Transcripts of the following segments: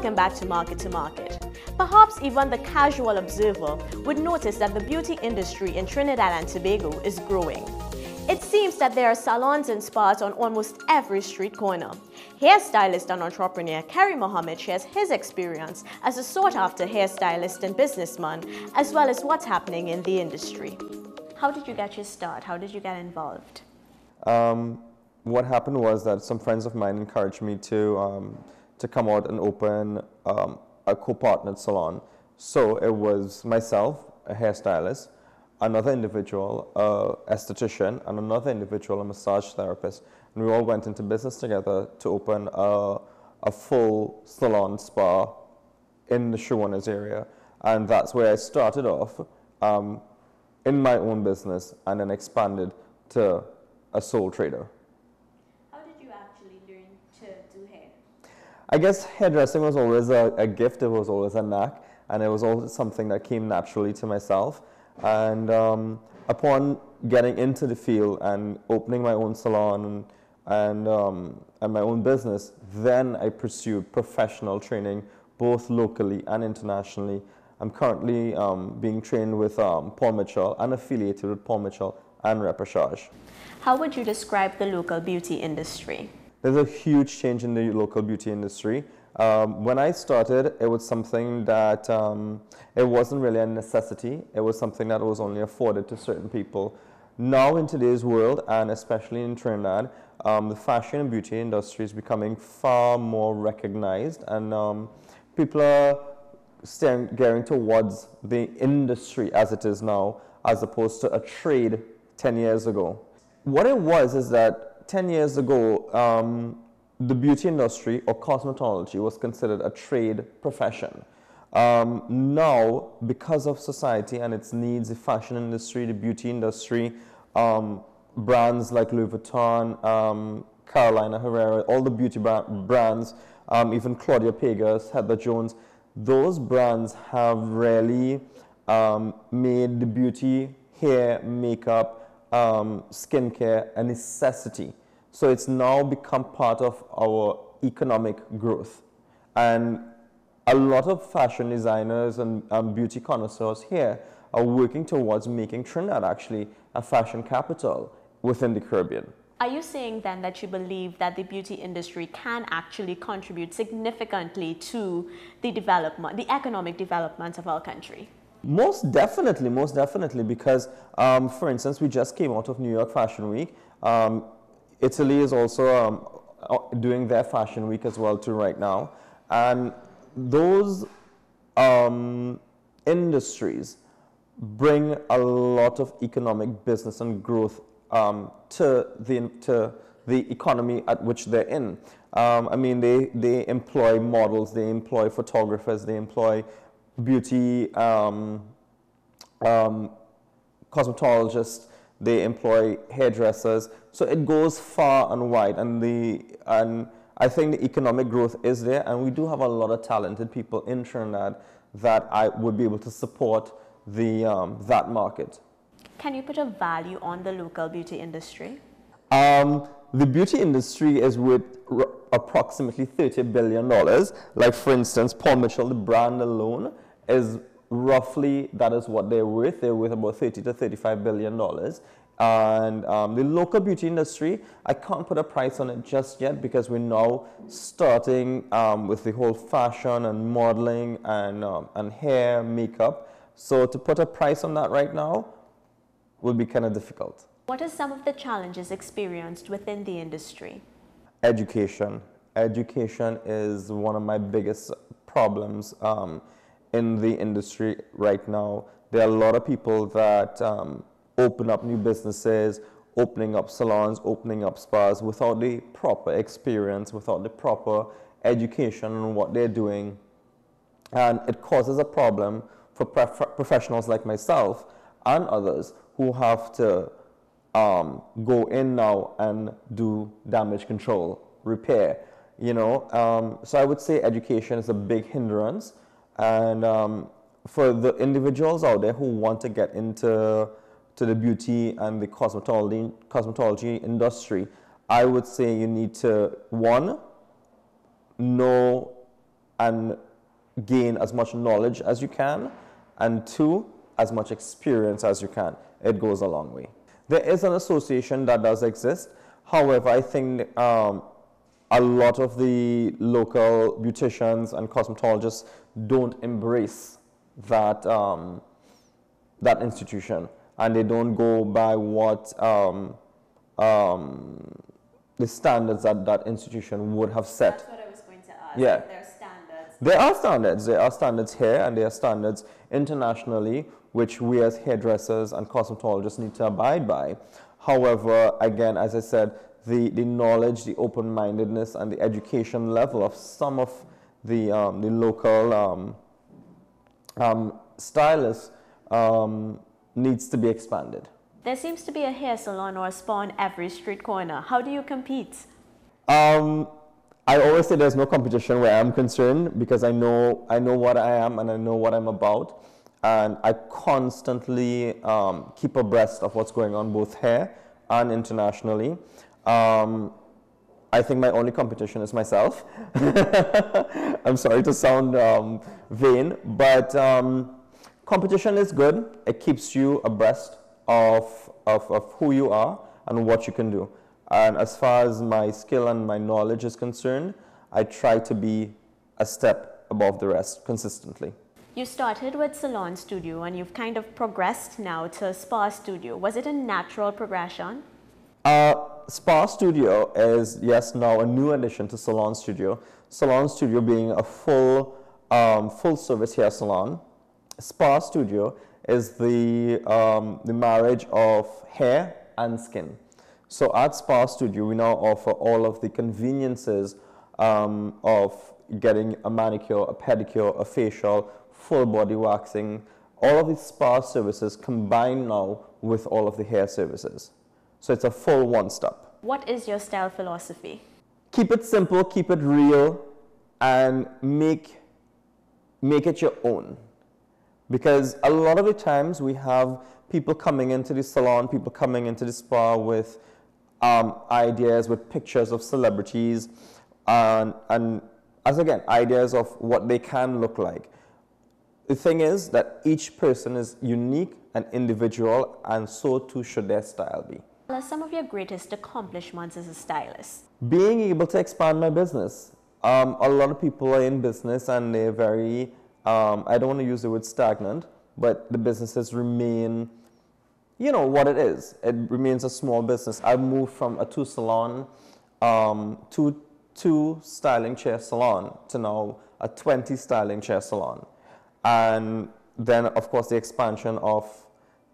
Welcome back to Market to Market. Perhaps even the casual observer would notice that the beauty industry in Trinidad and Tobago is growing. It seems that there are salons and spas on almost every street corner. Hairstylist and entrepreneur Kerry Mohammed shares his experience as a sought-after hairstylist and businessman, as well as what's happening in the industry. How did you get your start? How did you get involved? What happened was that some friends of mine encouraged me to come out and open a co-partnered salon. So it was myself, a hairstylist, another individual, esthetician, and another individual, a massage therapist. And we all went into business together to open a full salon spa in the Shoreowners area. And that's where I started off in my own business and then expanded to a sole trader. How did you actually learn to do hair? I guess hairdressing was always a gift, it was always a knack, and it was always something that came naturally to myself. And upon getting into the field and opening my own salon and my own business, then I pursued professional training, both locally and internationally. I'm currently being trained with Paul Mitchell and affiliated with Paul Mitchell and Reportage. How would you describe the local beauty industry? There's a huge change in the local beauty industry. When I started, it was something that it wasn't really a necessity. It was something that was only afforded to certain people. Now in today's world, and especially in Trinidad, the fashion and beauty industry is becoming far more recognized, and people are gearing towards the industry as it is now, as opposed to a trade 10 years ago. What it was is that 10 years ago, the beauty industry or cosmetology was considered a trade profession. Now, because of society and its needs, the fashion industry, the beauty industry, brands like Louis Vuitton, Carolina Herrera, all the beauty brands, even Claudia Pegas, Heather Jones, those brands have really made the beauty, hair, makeup, skincare a necessity. So it's now become part of our economic growth. And a lot of fashion designers and beauty connoisseurs here are working towards making Trinidad actually a fashion capital within the Caribbean. Are you saying then that you believe that the beauty industry can actually contribute significantly to the development, the economic development of our country? Most definitely, because for instance, we just came out of New York Fashion Week. Italy is also doing their fashion week as well too right now. And those industries bring a lot of economic business and growth to the economy at which they're in. I mean, they employ models, they employ photographers, they employ beauty cosmetologists, they employ hairdressers. So it goes far and wide, and I think the economic growth is there, and we do have a lot of talented people in Trinidad that I would be able to support that market. Can you put a value on the local beauty industry? The beauty industry is worth approximately $30 billion. Like for instance, Paul Mitchell, the brand alone, is roughly, that is what they're worth. They're worth about $30 to $35 billion. And the local beauty industry, I can't put a price on it just yet because we're now starting with the whole fashion and modeling and hair, makeup. So to put a price on that right now will be kind of difficult. What are some of the challenges experienced within the industry? Education. Education is one of my biggest problems in the industry right now. There are a lot of people that open up new businesses, opening up salons, opening up spas without the proper experience, without the proper education on what they're doing. And it causes a problem for professionals like myself and others who have to go in now and do damage control, repair, you know. So I would say education is a big hindrance. And for the individuals out there who want to get into the beauty and the cosmetology industry, I would say you need to, one, know and gain as much knowledge as you can, and 2, as much experience as you can. It goes a long way. There is an association that does exist. However, I think a lot of the local beauticians and cosmetologists don't embrace that, that institution, and they don't go by what the standards that that institution would have set. That's what I was going to ask. Yeah. If there are standards. There are standards. There are standards here, and there are standards internationally, which we as hairdressers and cosmetologists need to abide by. However, again, as I said, the knowledge, the open-mindedness, and the education level of some of the local stylists needs to be expanded. There seems to be a hair salon or a spa on every street corner. How do you compete? I always say there's no competition where I'm concerned, because I know what I am and I know what I'm about, and I constantly keep abreast of what's going on both here and internationally. I think my only competition is myself. I'm sorry to sound vain, but competition is good. It keeps you abreast of who you are and what you can do. And as far as my skill and my knowledge is concerned, I try to be a step above the rest consistently. You started with Salon Studio and you've kind of progressed now to Spa Studio. Was it a natural progression? Spa Studio is, yes, now a new addition to Salon Studio. Salon Studio being a full service hair salon. Spa Studio is the marriage of hair and skin. So at Spa Studio, we now offer all of the conveniences of getting a manicure, a pedicure, a facial, full body waxing, all of these spa services combined now with all of the hair services. So it's a full one-stop. What is your style philosophy? Keep it simple, keep it real, and make it your own. Because a lot of the times we have people coming into the salon, people coming into the spa with ideas, with pictures of celebrities, and as again, ideas of what they can look like. The thing is that each person is unique and individual, and so too should their style be. What are some of your greatest accomplishments as a stylist? Being able to expand my business. A lot of people are in business and they're very, I don't want to use the word stagnant, but the businesses remain, you know, what it is. It remains a small business. I've moved from a 2-salon, two styling chair salon to now a 20 styling chair salon. And then, of course, the expansion of,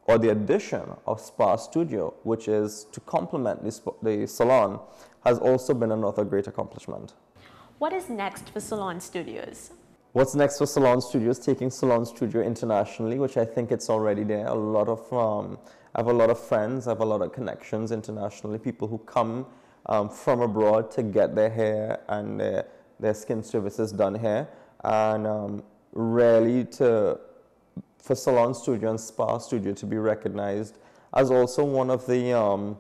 or the addition of Spa Studio, which is to complement the salon, has also been another great accomplishment. What is next for Salon Studios? What's next for Salon Studios? Taking Salon Studio internationally, which I think it's already there. I have a lot of friends, I have a lot of connections internationally, people who come from abroad to get their hair and their skin services done here. And really for Salon Studio and Spa Studio to be recognized as also one of the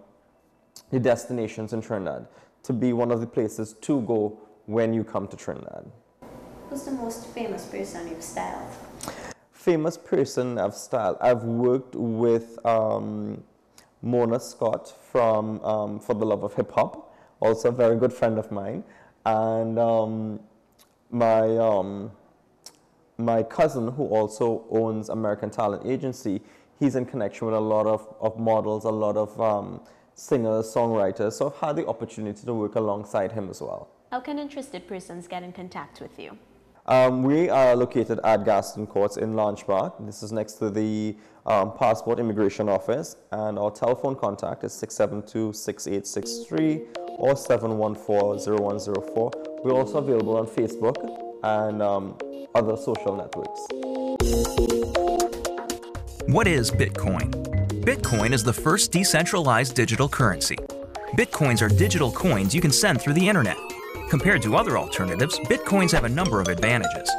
destinations in Trinidad, to be one of the places to go when you come to Trinidad. Who's the most famous person you've styled? Famous person I've styled. I've worked with Mona Scott from For the Love of Hip Hop, also a very good friend of mine, and my cousin, who also owns American Talent Agency, he's in connection with a lot of models, a lot of singers, songwriters, so I've had the opportunity to work alongside him as well. How can interested persons get in contact with you? We are located at Gaston Courts in Launch Park. This is next to the Passport Immigration Office, and our telephone contact is 672-6863 or 714-0104. We're also available on Facebook and other social networks. What is Bitcoin? Bitcoin is the first decentralized digital currency. Bitcoins are digital coins you can send through the internet. Compared to other alternatives, Bitcoins have a number of advantages.